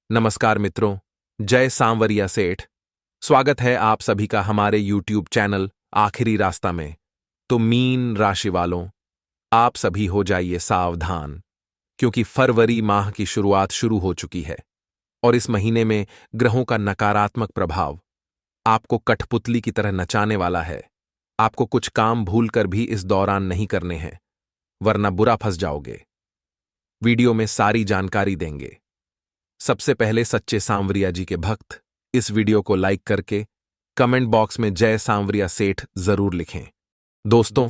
नमस्कार मित्रों, जय सांवरिया सेठ। स्वागत है आप सभी का हमारे यूट्यूब चैनल आखिरी रास्ता में। तो मीन राशि वालों, आप सभी हो जाइए सावधान, क्योंकि फरवरी माह की शुरुआत शुरू हो चुकी है और इस महीने में ग्रहों का नकारात्मक प्रभाव आपको कठपुतली की तरह नचाने वाला है। आपको कुछ काम भूलकर भी इस दौरान नहीं करने हैं, वरना बुरा फंस जाओगे। वीडियो में सारी जानकारी देंगे। सबसे पहले सच्चे सांवरिया जी के भक्त इस वीडियो को लाइक करके कमेंट बॉक्स में जय सांवरिया सेठ जरूर लिखें। दोस्तों,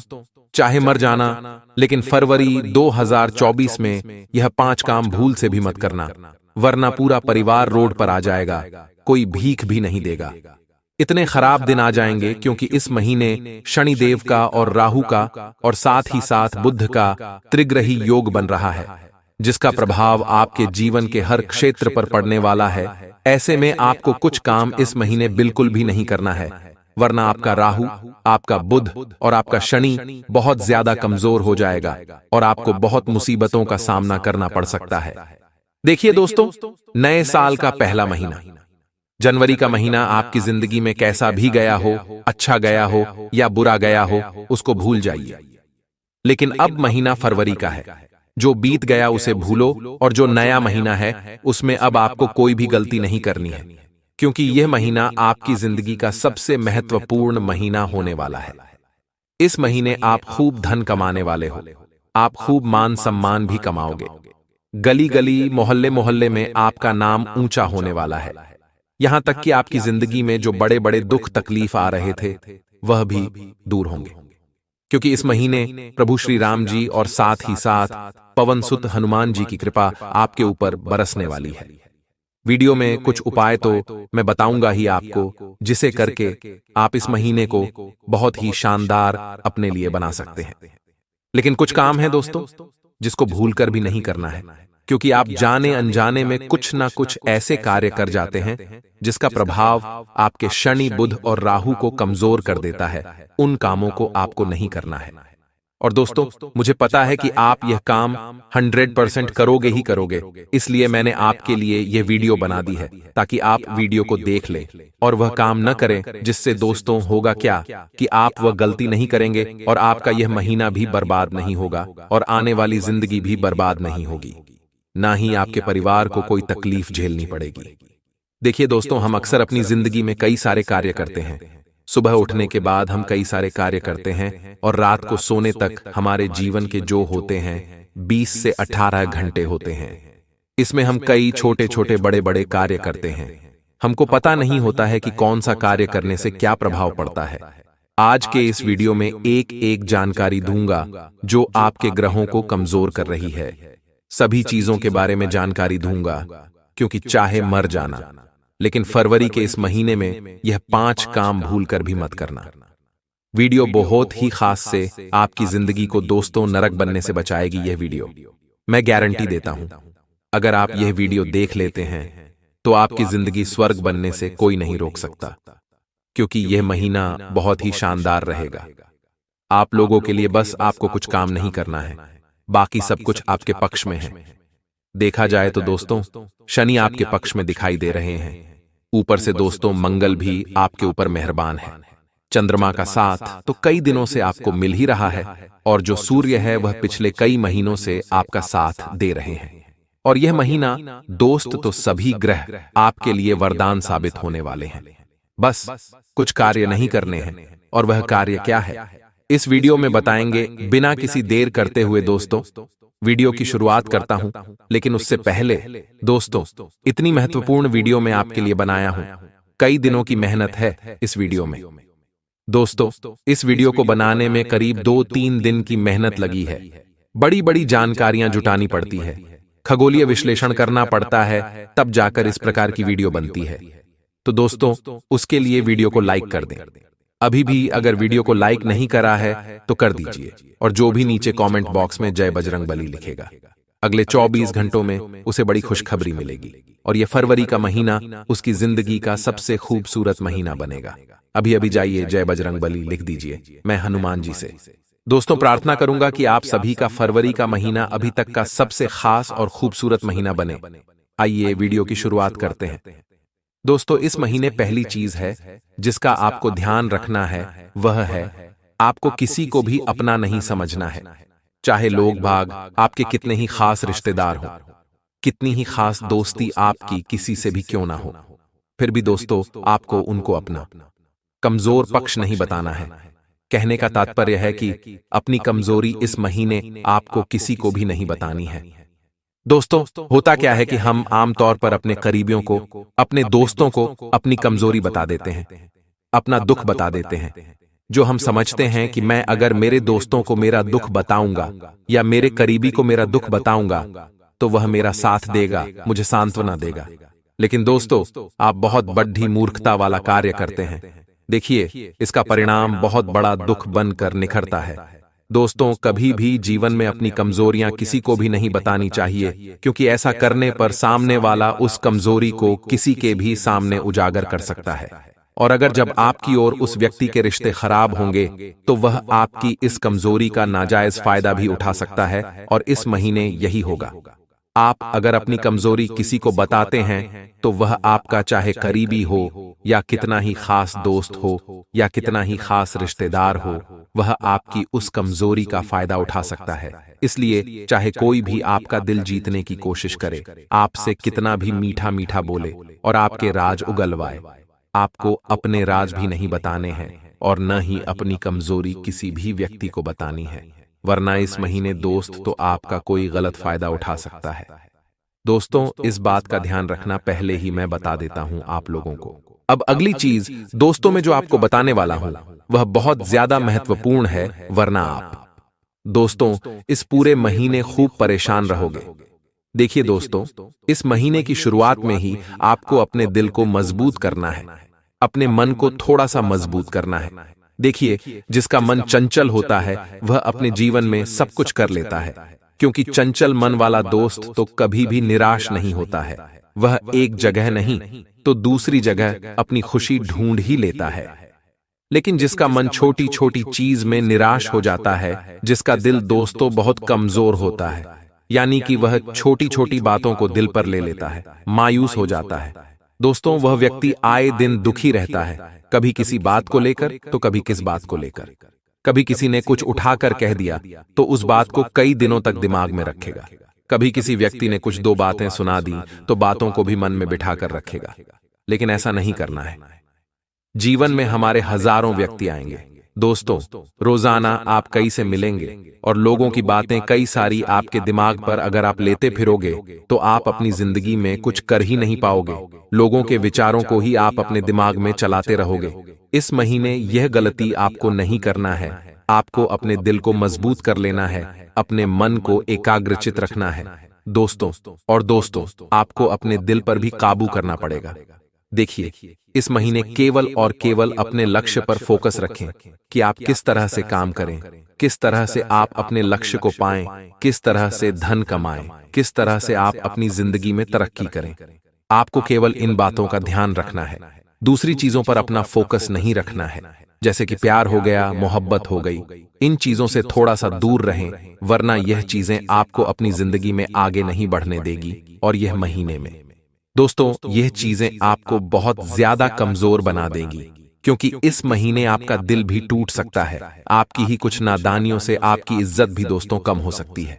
चाहे मर जाना, लेकिन फरवरी 2024 में यह 5 काम भूल से भी मत करना, वरना पूरा परिवार रोड पर आ जाएगा, कोई भीख भी नहीं देगा। इतने खराब दिन आ जाएंगे क्योंकि इस महीने शनिदेव का और राहु का और साथ ही साथ बुध का त्रिग्रही योग बन रहा है, जिसका प्रभाव आपके जीवन के हर क्षेत्र पर पड़ने वाला है। ऐसे में आपको कुछ काम इस महीने बिल्कुल भी नहीं करना है, वरना आपका राहु, आपका बुध और आपका शनि बहुत ज्यादा कमजोर हो जाएगा और आपको बहुत मुसीबतों का सामना करना पड़ सकता है। देखिए दोस्तों, नए साल का पहला महीना जनवरी का महीना आपकी जिंदगी में कैसा भी गया हो, अच्छा गया हो या बुरा गया हो, उसको भूल जाइए। लेकिन अब महीना फरवरी का है। जो बीत गया उसे भूलो और जो नया महीना है उसमें अब आपको कोई भी गलती नहीं करनी है, क्योंकि यह महीना आपकी जिंदगी का सबसे महत्वपूर्ण महीना होने वाला है। इस महीने आप खूब धन कमाने वाले हो, आप खूब मान सम्मान भी कमाओगे। गली गली, मोहल्ले मोहल्ले में आपका नाम ऊंचा होने वाला है। यहां तक कि आपकी जिंदगी में जो बड़े बड़े दुख तकलीफ आ रहे थे वह भी दूर होंगे, क्योंकि इस महीने प्रभु श्री राम जी और साथ ही साथ पवन सुत हनुमान जी की कृपा आपके ऊपर बरसने वाली है। वीडियो में कुछ उपाय तो मैं बताऊंगा ही आपको, जिसे करके आप इस महीने को बहुत ही शानदार अपने लिए बना सकते हैं। लेकिन कुछ काम है दोस्तों जिसको भूलकर भी नहीं करना है, क्योंकि आप जाने अनजाने में कुछ ना कुछ ऐसे कार्य कर जाते हैं जिसका प्रभाव आपके शनि, बुध और राहु को कमजोर कर देता है। उन कामों को आपको नहीं करना है। और दोस्तों, मुझे पता है कि आप यह काम 100% करोगे ही करोगे, इसलिए मैंने आपके लिए यह वीडियो बना दी है ताकि आप वीडियो को देख लें और वह काम न करें, जिससे दोस्तों होगा क्या कि आप वह गलती नहीं करेंगे और आपका यह महीना भी बर्बाद नहीं होगा और आने वाली जिंदगी भी बर्बाद नहीं होगी, ना ही आपके परिवार को कोई तकलीफ झेलनी पड़ेगी। देखिए दोस्तों, हम अक्सर अपनी जिंदगी में कई सारे कार्य करते हैं। सुबह उठने के बाद हम कई सारे कार्य करते हैं और रात को सोने तक हमारे जीवन के जो होते हैं 20 से 18 घंटे होते हैं। इसमें हम कई छोटे छोटे बड़े बड़े कार्य करते हैं। हमको पता नहीं होता है कि कौन सा कार्य करने से क्या प्रभाव पड़ता है। आज के इस वीडियो में एक एक जानकारी दूंगा जो आपके ग्रहों को कमजोर कर रही है। सभी चीजों के बारे में जानकारी दूंगा, क्योंकि चाहे मर जाना, लेकिन फरवरी के इस महीने में यह 5 काम भूलकर भी मत करना। वीडियो बहुत ही खास से आपकी जिंदगी को दोस्तों नरक बनने से बचाएगी। यह वीडियो मैं गारंटी देता हूं, अगर आप यह वीडियो देख लेते हैं तो आपकी जिंदगी स्वर्ग बनने से कोई नहीं रोक सकता, क्योंकि यह महीना बहुत ही शानदार रहेगा। आप लोगों के लिए बस आपको कुछ काम नहीं करना है, बाकी सब कुछ आपके पक्ष में है। देखा जाए तो दोस्तों, शनि आपके पक्ष में दिखाई दे रहे हैं। ऊपर से दोस्तों मंगल भी आपके ऊपर मेहरबान है। चंद्रमा का साथ तो कई दिनों से आपको मिल ही रहा है और जो सूर्य है वह पिछले कई महीनों से आपका साथ दे रहे हैं। और यह महीना दोस्त तो सभी ग्रह आपके लिए वरदान साबित होने वाले हैं। बस कुछ कार्य नहीं करने हैं, और वह कार्य क्या है इस वीडियो में बताएंगे। बिना किसी देर करते हुए दोस्तों वीडियो की शुरुआत करता हूं, लेकिन उससे पहले दोस्तों, इतनी महत्वपूर्ण वीडियो मैं आपके लिए बनाया हूं। कई दिनों की मेहनत है इस वीडियो में। दोस्तों, इस वीडियो को बनाने में करीब 2-3 दिन की मेहनत लगी है। बड़ी बड़ी जानकारियां जुटानी पड़ती है, खगोलीय विश्लेषण करना पड़ता है, तब जाकर इस प्रकार की वीडियो बनती है। तो दोस्तों, उसके लिए वीडियो को लाइक कर दें। अभी भी अगर वीडियो को लाइक नहीं करा है तो कर दीजिए, और जो भी नीचे कमेंट बॉक्स में जय बजरंगबली लिखेगा, अगले 24 घंटों में उसे बड़ी खुशखबरी मिलेगी और यह फरवरी का महीना उसकी जिंदगी का सबसे खूबसूरत महीना बनेगा। अभी अभी जाइए जय बजरंगबली लिख दीजिए, मैं हनुमान जी से। दोस्तों, प्रार्थना करूंगा कि आप सभी का फरवरी का महीना अभी तक का सबसे खास और खूबसूरत महीना बने। आइए वीडियो की शुरुआत करते हैं। दोस्तों, इस महीने पहली चीज है जिसका आपको ध्यान रखना है, वह है आपको किसी को भी अपना नहीं समझना है। चाहे लोग भाग आपके कितने ही खास रिश्तेदार हो, कितनी ही खास दोस्ती आपकी किसी से भी क्यों ना हो, फिर भी दोस्तों आपको उनको अपना कमजोर पक्ष नहीं बताना है। कहने का तात्पर्य है कि अपनी कमजोरी इस महीने आपको किसी को भी नहीं बतानी है। दोस्तों, होता क्या है कि हम आमतौर पर अपने करीबियों को, अपने दोस्तों को अपनी कमजोरी बता देते हैं, अपना दुख बता देते हैं, जो हम समझते हैं कि मैं अगर मेरे दोस्तों को मेरा दुख बताऊंगा या मेरे करीबी को मेरा दुख बताऊंगा तो वह मेरा साथ देगा, मुझे सांत्वना देगा। लेकिन दोस्तों, आप बहुत बड़ी मूर्खता वाला कार्य करते हैं। देखिए, इसका परिणाम बहुत बड़ा दुख बनकर निखरता है। दोस्तों, कभी भी जीवन में अपनी कमजोरियां किसी को भी नहीं बतानी चाहिए, क्योंकि ऐसा करने पर सामने वाला उस कमजोरी को किसी के भी सामने उजागर कर सकता है। और अगर जब आपकी और उस व्यक्ति के रिश्ते खराब होंगे तो वह आपकी इस कमजोरी का नाजायज फायदा भी उठा सकता है, और इस महीने यही होगा। आप अगर अपनी कमजोरी किसी को बताते हैं तो वह आपका चाहे करीबी हो या कितना ही खास दोस्त हो या कितना ही खास रिश्तेदार हो, वह आपकी उस कमजोरी का फायदा उठा सकता है। इसलिए चाहे कोई भी आपका दिल जीतने की कोशिश करे, आपसे कितना भी मीठा मीठा बोले और आपके राज उगलवाए, आपको अपने राज भी नहीं बताने हैं और न ही अपनी कमजोरी किसी भी व्यक्ति को बतानी है, वरना इस महीने दोस्त तो आपका कोई गलत फायदा उठा सकता है। दोस्तों, इस बात का ध्यान रखना पहले ही मैं बता देता हूं आप लोगों को। अब अगली चीज दोस्तों में जो आपको बताने वाला हूं वह बहुत ज्यादा महत्वपूर्ण है, वरना आप दोस्तों इस पूरे महीने खूब परेशान रहोगे। देखिए दोस्तों, इस महीने की शुरुआत में ही आपको अपने दिल को मजबूत करना है, अपने मन को थोड़ा सा मजबूत करना है। देखिए, जिसका मन चंचल होता है वह अपने जीवन में सब कुछ कर लेता है, क्योंकि चंचल मन वाला दोस्त तो कभी भी निराश नहीं होता है। वह एक जगह नहीं तो दूसरी जगह अपनी खुशी ढूंढ ही लेता है। लेकिन जिसका मन छोटी छोटी चीज में निराश हो जाता है, जिसका दिल दोस्तों बहुत कमजोर होता है, यानी कि वह छोटी छोटी बातों को दिल पर ले लेता है, मायूस हो जाता है, दोस्तों वह व्यक्ति आए दिन दुखी रहता है, कभी किसी बात को लेकर तो कभी किस बात को लेकर। कभी किसी ने कुछ उठाकर कह दिया तो उस बात को कई दिनों तक दिमाग में रखेगा। कभी किसी व्यक्ति ने कुछ दो बातें सुना दी तो बातों को भी मन में बिठाकर रखेगा। लेकिन ऐसा नहीं करना है। जीवन में हमारे हजारों व्यक्ति आएंगे दोस्तों, रोजाना आप कई से मिलेंगे और लोगों की बातें कई सारी आपके दिमाग पर अगर आप लेते फिरोगे तो आप अपनी जिंदगी में कुछ कर ही नहीं पाओगे। लोगों के विचारों को ही आप अपने दिमाग में चलाते रहोगे। इस महीने यह गलती आपको नहीं करना है। आपको अपने दिल को मजबूत कर लेना है, अपने मन को एकाग्रचित रखना है दोस्तों। और दोस्तों, आपको अपने दिल पर भी काबू करना पड़ेगा। देखिए, इस महीने केवल और केवल अपने लक्ष्य पर फोकस रखें कि आप किस तरह से काम करें, किस तरह से आप अपने लक्ष्य को पाएं, किस तरह से धन कमाएं, किस तरह से आप अपनी जिंदगी में तरक्की करें। आपको केवल इन बातों का ध्यान रखना है, दूसरी चीजों पर अपना फोकस नहीं रखना है। जैसे कि प्यार हो गया, मोहब्बत हो गई, इन चीजों से थोड़ा सा दूर रहें, वरना यह चीजें आपको अपनी जिंदगी में आगे नहीं बढ़ने देगी। और यह महीने में दोस्तों यह चीजें आपको बहुत ज्यादा कमजोर बना देंगी, क्योंकि इस महीने आपका दिल भी टूट सकता है। आपकी ही कुछ नादानियों से आपकी इज्जत भी दोस्तों कम हो सकती है,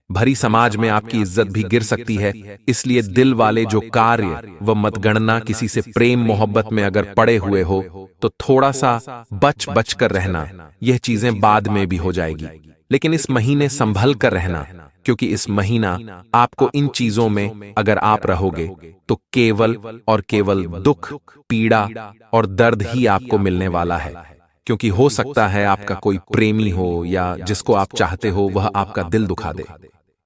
भरी समाज में आपकी इज्जत भी गिर सकती है। इसलिए दिल वाले जो कार्य व मतगणना किसी से प्रेम मोहब्बत में अगर पड़े हुए हो तो थोड़ा सा बच कर रहना। यह चीजें बाद में भी हो जाएगी, लेकिन इस महीने संभल कर रहना, क्योंकि इस महीना आपको इन चीजों में अगर आप रहोगे तो केवल और केवल दुख, पीड़ा और दर्द ही आपको मिलने वाला है। क्योंकि हो सकता है आपका कोई प्रेमी हो या जिसको आप चाहते हो वह आपका दिल दुखा दे,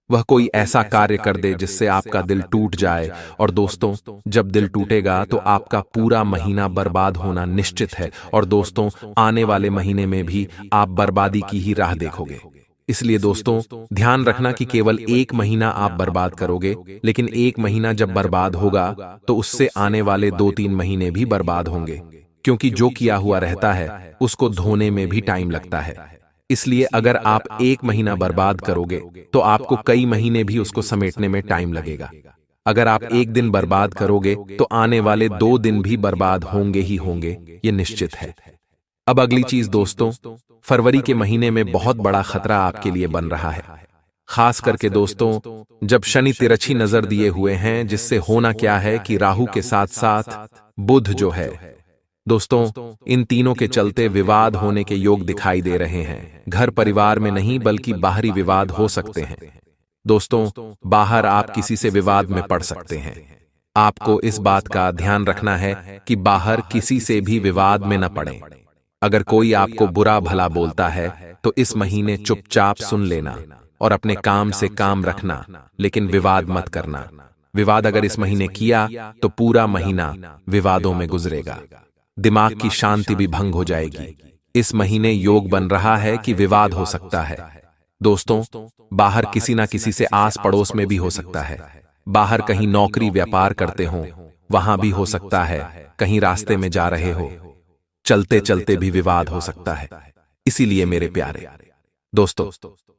वह कोई ऐसा कार्य कर दे जिससे आपका दिल टूट जाए। और दोस्तों, जब दिल टूटेगा तो आपका पूरा महीना बर्बाद होना निश्चित है। और दोस्तों, आने वाले महीने में भी आप बर्बादी की ही राह देखोगे। इसलिए दोस्तों, ध्यान रखना कि केवल एक महीना आप बर्बाद करोगे, लेकिन एक महीना जब बर्बाद होगा तो उससे आने वाले 2-3 महीने भी बर्बाद होंगे, क्योंकि जो किया हुआ रहता है उसको धोने में भी टाइम लगता है। इसलिए अगर आप एक महीना बर्बाद करोगे तो आपको कई महीने भी उसको समेटने में टाइम लगेगा। अगर आप एक दिन बर्बाद करोगे तो आने वाले 2 दिन भी बर्बाद होंगे ही होंगे, ये निश्चित है। अब अगली चीज दोस्तों, फरवरी के महीने में बहुत बड़ा खतरा आपके लिए बन रहा है। खास करके दोस्तों, जब शनि तिरछी नजर दिए हुए हैं, जिससे होना क्या है कि राहु के साथ साथ बुध जो है दोस्तों, इन तीनों के चलते विवाद होने के योग दिखाई दे रहे हैं। घर परिवार में नहीं बल्कि बाहरी विवाद हो सकते हैं। दोस्तों, बाहर आप किसी से विवाद में पड़ सकते हैं। आपको इस बात का ध्यान रखना है कि बाहर किसी से भी विवाद में न पड़ें। अगर कोई आपको बुरा भला बोलता है तो इस महीने चुपचाप सुन लेना और अपने काम से काम रखना, लेकिन विवाद मत करना। विवाद अगर इस महीने किया तो पूरा महीना विवादों में गुजरेगा। दिमाग की शांति भी भंग हो जाएगी। इस महीने योग बन रहा है कि विवाद हो सकता है। दोस्तों, बाहर किसी ना किसी से आस पड़ोस में भी हो सकता है। बाहर कहीं नौकरी व्यापार करते हो, वहां भी हो सकता है। कहीं रास्ते में जा रहे हो, चलते चलते भी विवाद हो सकता है। इसीलिए मेरे प्यारे दोस्तों,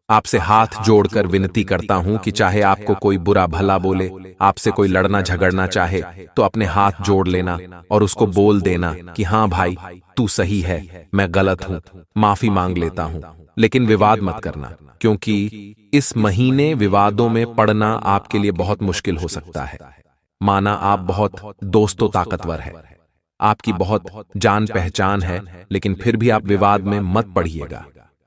आपसे हाथ जोड़कर विनती करता हूं कि चाहे आपको कोई बुरा भला बोले, आपसे कोई लड़ना झगड़ना चाहे, तो अपने हाथ जोड़ लेना और उसको बोल देना कि हाँ भाई, तू सही है, मैं गलत हूं, माफी मांग लेता हूं, लेकिन विवाद मत करना, क्योंकि इस महीने विवादों में पड़ना आपके लिए बहुत मुश्किल हो सकता है। माना आप बहुत दोस्तों ताकतवर है, आपकी बहुत जान पहचान है, लेकिन फिर भी आप विवाद में मत पड़िएगा।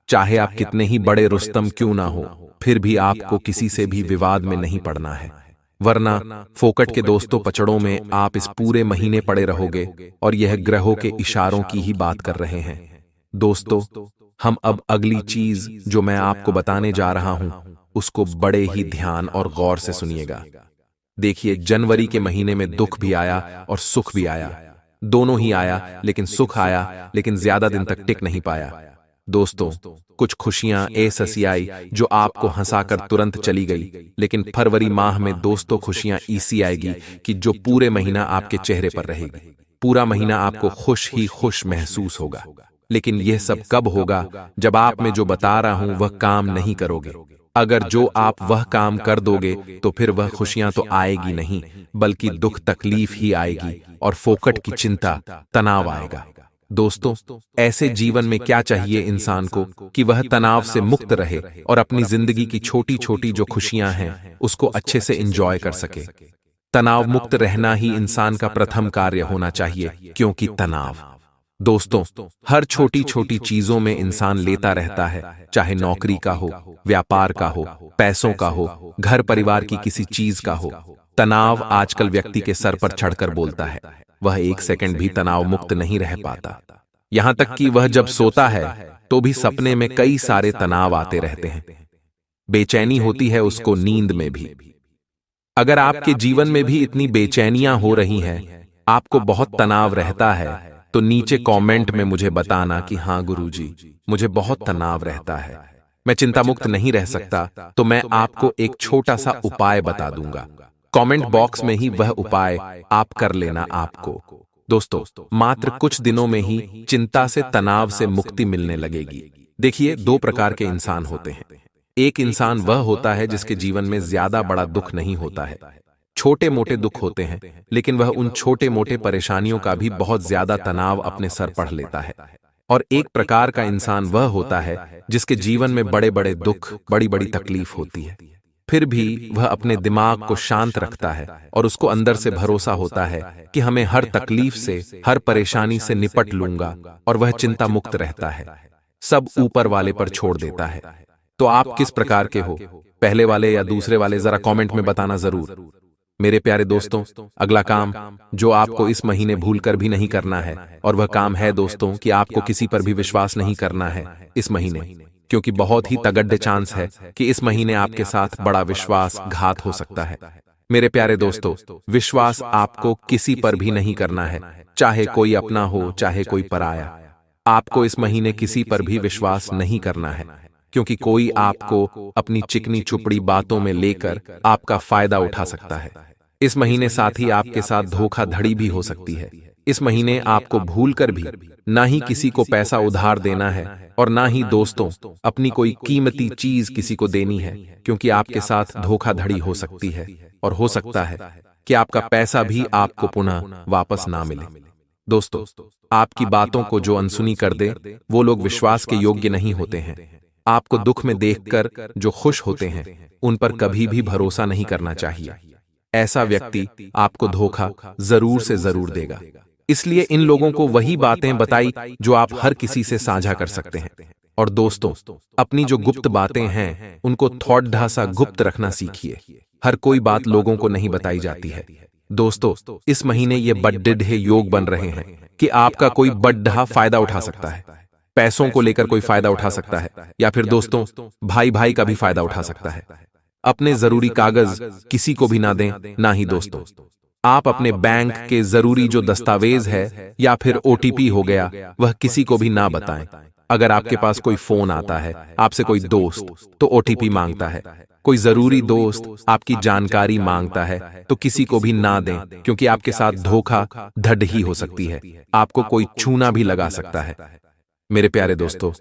चाहे आप कितने ही बड़े रुस्तम क्यों ना हो, फिर भी आपको किसी से भी विवाद में नहीं पड़ना है, वरना फोकट के दोस्तों पचड़ों में आप इस पूरे महीने पड़े रहोगे। और यह ग्रहों के इशारों की ही बात कर रहे हैं। दोस्तों, हम अब अगली चीज जो मैं आपको बताने जा रहा हूं, उसको बड़े ही ध्यान और गौर से सुनिएगा। देखिए, जनवरी के महीने में दुख भी आया और सुख भी आया, दोनों ही आया, लेकिन सुख आया, लेकिन ज्यादा दिन तक टिक नहीं पाया। दोस्तों, कुछ खुशियां ऐसी आई जो आपको हंसाकर तुरंत चली गई, लेकिन फरवरी माह में दोस्तों खुशियां ऐसी आएगी कि जो पूरे महीना आपके चेहरे पर रहेगी। पूरा महीना आपको खुश ही खुश महसूस होगा। लेकिन यह सब कब होगा? जब आप में जो बता रहा हूं वह काम नहीं करोगे। अगर जो आप वह काम कर दोगे तो फिर वह खुशियां तो आएगी नहीं, बल्कि दुख तकलीफ ही आएगी और फोकट की चिंता तनाव आएगा। दोस्तों, ऐसे जीवन में क्या चाहिए इंसान को कि वह तनाव से मुक्त रहे और अपनी जिंदगी की छोटी छोटी जो खुशियां हैं उसको अच्छे से एंजॉय कर सके। तनाव मुक्त रहना ही इंसान का प्रथम कार्य होना चाहिए, क्योंकि तनाव दोस्तों हर छोटी छोटी चीजों में इंसान लेता रहता है, चाहे नौकरी का हो, व्यापार का हो, पैसों का हो, घर परिवार की किसी चीज का हो। तनाव आजकल व्यक्ति के सर पर चढ़कर बोलता है। वह एक सेकंड भी तनाव मुक्त नहीं रह पाता। यहां तक कि वह जब सोता है तो भी सपने में कई सारे तनाव आते रहते हैं। बेचैनी होती है उसको नींद में भी। अगर आपके जीवन में भी इतनी बेचैनियां हो रही हैं, आपको बहुत तनाव रहता है, तो नीचे कमेंट में मुझे बताना कि हाँ गुरुजी, मुझे बहुत तनाव रहता है, मैं चिंता मुक्त नहीं रह सकता, तो मैं आपको एक छोटा सा उपाय बता दूंगा। कमेंट बॉक्स में ही वह उपाय आप कर लेना। आपको दोस्तों मात्र कुछ दिनों में ही चिंता से तनाव से मुक्ति मिलने लगेगी। देखिए, दो प्रकार के इंसान होते हैं। एक इंसान वह होता है जिसके जीवन में ज्यादा बड़ा दुख नहीं होता है, छोटे मोटे दुख होते हैं, लेकिन वह उन छोटे मोटे परेशानियों का भी बहुत ज्यादा तनाव अपने सर पढ़ लेता है। और एक प्रकार का इंसान वह होता है जिसके जीवन में बड़े बड़े दुख, बड़ी बड़ी तकलीफ होती है, फिर भी वह अपने दिमाग को शांत रखता है और उसको अंदर से भरोसा होता है कि हमें हर तकलीफ से, हर परेशानी से निपट लूंगा, और वह चिंता मुक्त रहता है, सब ऊपर वाले पर छोड़ देता है। तो आप किस प्रकार के हो, पहले वाले या दूसरे वाले? जरा कमेंट में बताना जरूर। मेरे प्यारे दोस्तों, अगला काम जो आपको इस महीने भूलकर भी नहीं करना है, और वह काम है दोस्तों कि आपको किसी पर भी विश्वास नहीं करना है इस महीने, क्योंकि बहुत ही तगड़े चांस है कि इस महीने आपके साथ बड़ा विश्वासघात हो सकता है। मेरे प्यारे दोस्तों, विश्वास आपको किसी पर भी नहीं करना है, चाहे कोई अपना हो, चाहे कोई पराया। आपको इस महीने किसी पर भी विश्वास नहीं करना है, क्योंकि कोई आपको अपनी चिकनी चुपड़ी बातों में लेकर आपका फायदा उठा सकता है। इस महीने साथ ही आपके साथ धोखाधड़ी भी हो सकती है। इस महीने आपको भूलकर भी ना ही किसी को पैसा उधार देना है और ना ही दोस्तों अपनी कोई कीमती चीज किसी को देनी है, क्योंकि आपके साथ धोखाधड़ी हो सकती है और हो सकता है कि आपका पैसा भी आपको पुनः वापस ना मिले। दोस्तों, आपकी बातों को जो अनसुनी कर दे वो लोग विश्वास के योग्य नहीं होते हैं। आपको दुख में देखकर जो खुश होते हैं उन पर कभी भी भरोसा नहीं करना चाहिए। ऐसा व्यक्ति आपको धोखा जरूर से जरूर देगा। इसलिए इन लोगों को वही बातें बताई जो आप हर किसी से साझा कर सकते हैं। और दोस्तों, अपनी जो गुप्त बातें हैं उनको थोड़ा सा गुप्त रखना सीखिए। हर कोई बात लोगों को नहीं बताई जाती है। दोस्तों, इस महीने ये बड़े योग बन रहे हैं कि आपका कोई बड़ा फायदा उठा सकता है। पैसों को लेकर कोई फायदा उठा सकता है, या फिर दोस्तों भाई भाई का भी फायदा उठा सकता है। अपने जरूरी कागज किसी को भी ना दें, ना ही दोस्तों आप अपने बैंक के जरूरी जो दस्तावेज है या फिर ओटीपी हो गया वह किसी को भी ना बताएं। अगर आपके पास कोई फोन आता है, आपसे कोई दोस्त तो ओटीपी मांगता है, कोई जरूरी दोस्त आपकी जानकारी मांगता है तो किसी को भी ना दें, क्योंकि आपके साथ धोखा धड़ ही हो सकती है। आपको कोई चूना भी लगा सकता है। मेरे प्यारे दोस्तों,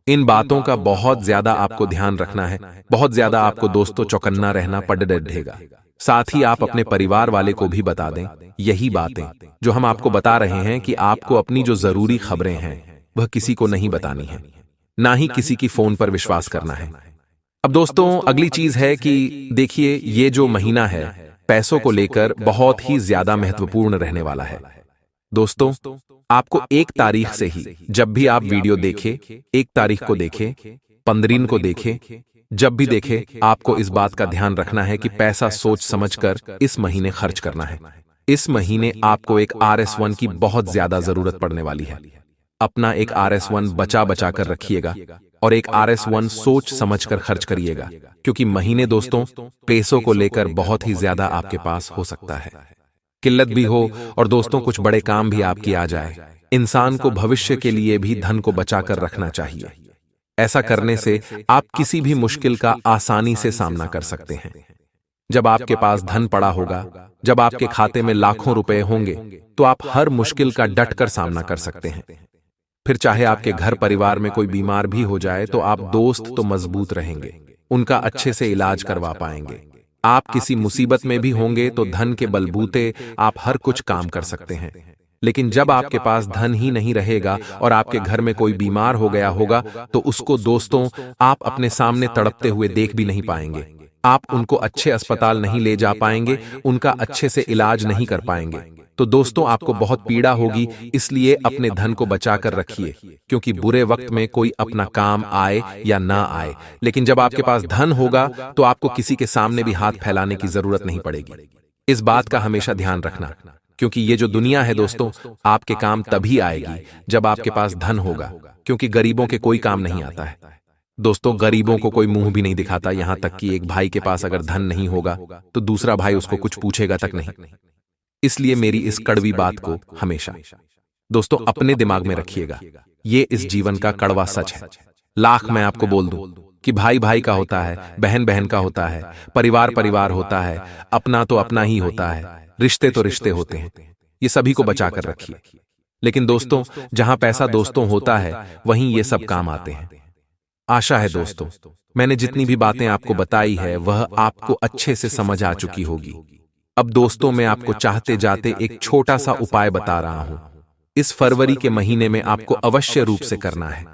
इन बातों का बहुत ज्यादा आपको ध्यान रखना है। बहुत ज्यादा आपको दोस्तों चौकन्ना रहना पड़ेगा। साथ ही आप अपने परिवार वाले को भी बता दें यही बातें जो हम आपको बता रहे हैं, कि आपको अपनी जो जरूरी खबरें हैं वह किसी को नहीं बतानी है, ना ही किसी की फोन पर विश्वास करना है। अब दोस्तों, अगली चीज है कि देखिए, ये जो महीना है पैसों को लेकर बहुत ही ज्यादा महत्वपूर्ण रहने वाला है। दोस्तों, आपको 1 तारीख से ही जब भी आप वीडियो देखें, 1 तारीख को देखें, 15 को देखें, जब भी देखें, आपको इस बात का ध्यान रखना है कि पैसा सोच समझकर इस महीने खर्च करना है। इस महीने आपको एक RS1 की बहुत ज्यादा जरूरत पड़ने वाली है। अपना एक RS1 बचा बचा कर रखिएगा और एक RS1 सोच समझकर खर्च करिएगा, क्योंकि महीने दोस्तों पैसों को लेकर बहुत ही ज्यादा आपके पास हो सकता है। किल्लत भी हो और दोस्तों कुछ बड़े काम भी आपकी आ जाए। इंसान को भविष्य के लिए भी धन को बचाकर रखना चाहिए। ऐसा करने से आप किसी भी मुश्किल का आसानी से सामना कर सकते हैं। जब आपके पास धन पड़ा होगा, जब आपके खाते में लाखों रुपए होंगे, तो आप हर मुश्किल का डटकर सामना कर सकते हैं। फिर चाहे आपके घर परिवार में कोई बीमार भी हो जाए तो आप दोस्त तो मजबूत रहेंगे, उनका अच्छे से इलाज करवा पाएंगे। आप किसी मुसीबत में भी होंगे तो धन के बलबूते आप हर कुछ काम कर सकते हैं। लेकिन जब आपके पास धन ही नहीं रहेगा और आपके घर में कोई बीमार हो गया होगा तो उसको दोस्तों आप अपने सामने तड़पते हुए देख भी नहीं पाएंगे। आप उनको अच्छे अस्पताल नहीं ले जा पाएंगे, उनका अच्छे से इलाज नहीं कर पाएंगे। तो दोस्तों आपको बहुत पीड़ा होगी। इसलिए अपने धन को बचा कर रखिए, क्योंकि बुरे वक्त में कोई अपना काम आए या ना आए, लेकिन जब आपके पास धन होगा तो आपको किसी के सामने भी हाथ फैलाने की जरूरत नहीं पड़ेगी। इस बात का हमेशा ध्यान रखना, क्योंकि ये जो दुनिया है दोस्तों आपके काम तभी आएगी जब आपके पास धन होगा, क्योंकि गरीबों के कोई काम नहीं आता है। दोस्तों गरीबों को कोई मुंह भी नहीं दिखाता, यहां तक कि एक भाई के पास अगर धन नहीं होगा तो दूसरा भाई उसको कुछ पूछेगा तक नहीं। इसलिए मेरी इस कड़वी बात को हमेशा दोस्तों अपने दिमाग में रखिएगा। ये इस जीवन का कड़वा सच है। लाख मैं आपको बोल दूं कि भाई भाई का होता है, बहन बहन का होता है, परिवार परिवार होता है, अपना तो अपना ही होता है, रिश्ते तो रिश्ते होते हैं। ये सभी को बचा कर रखिए। लेकिन दोस्तों जहां पैसा दोस्तों होता है वहीं ये सब काम आते हैं। आशा है दोस्तों मैंने जितनी भी बातें आपको बताई है वह आपको अच्छे से समझ आ चुकी होगी। अब दोस्तों मैं आपको चाहते जाते एक छोटा सा उपाय बता रहा हूं। इस फरवरी के महीने में आपको अवश्य रूप से करना है।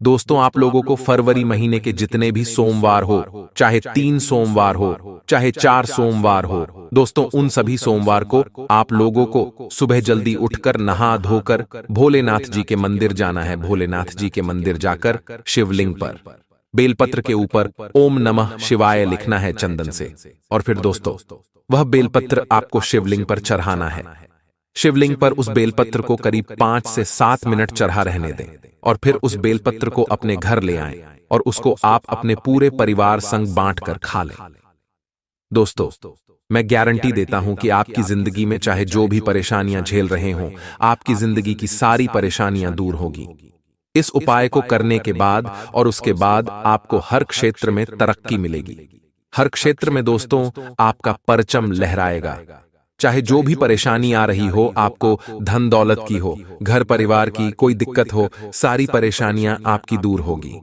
दोस्तों आप लोगों को फरवरी महीने के जितने भी सोमवार हो, चाहे 3 सोमवार हो, चाहे 4 सोमवार हो, दोस्तों उन सभी सोमवार को आप लोगों को सुबह जल्दी उठकर नहा धोकर भोलेनाथ जी के मंदिर जाना है। भोलेनाथ जी के मंदिर जाकर शिवलिंग पर बेलपत्र के ऊपर ओम नमः शिवाय लिखना है चंदन से, और फिर दोस्तों वह बेलपत्र आपको शिवलिंग पर चढ़ाना है। शिवलिंग पर उस बेलपत्र को करीब 5 से 7 मिनट चढ़ा रहने दें, और फिर उस बेलपत्र को अपने घर ले आएं और उसको आप अपने पूरे परिवार संग बांट कर खा लें। दोस्तों मैं गारंटी देता हूं कि आपकी जिंदगी में चाहे जो भी परेशानियां झेल रहे हों, आपकी जिंदगी की सारी परेशानियां दूर होगी। इस उपाय को करने के बाद और उसके बाद आपको हर क्षेत्र में तरक्की मिलेगी। हर क्षेत्र में दोस्तों आपका परचम लहराएगा। चाहे जो भी परेशानी आ रही हो, आपको धन दौलत की हो, घर परिवार की कोई दिक्कत हो, सारी परेशानियां आपकी दूर होगी।